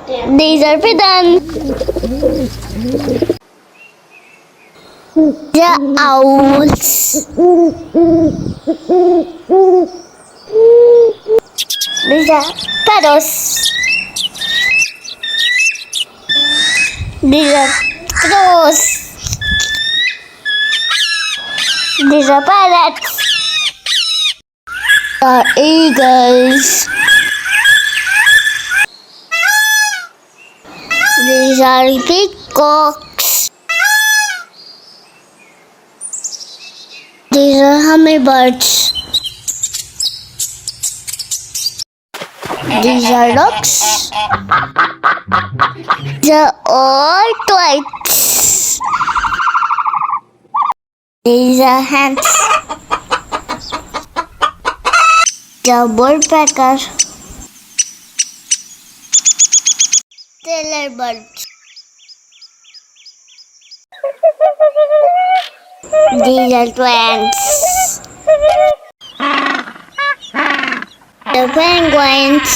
These are pigeons. The owls. These are parrots. These are crows. These are parrots. The eagles. These are peacocks. These are hummingbirds. These are ducks. These are all whites. These are hens. The woodpecker. Tailor birds. These are twins. The penguins.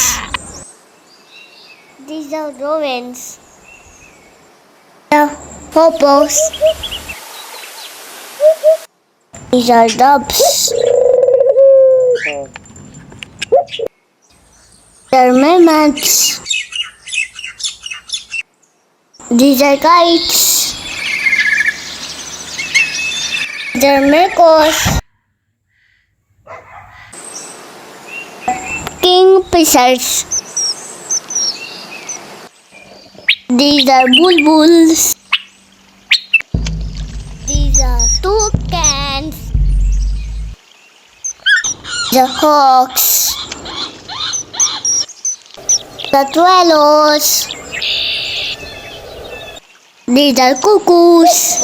These are ravens. The hobos. These are doves. These are mermaids. These are kites. These are macaws. Kingfishers. These are bulbuls. These are toucans. The hawks. The swallows. These are cuckoos.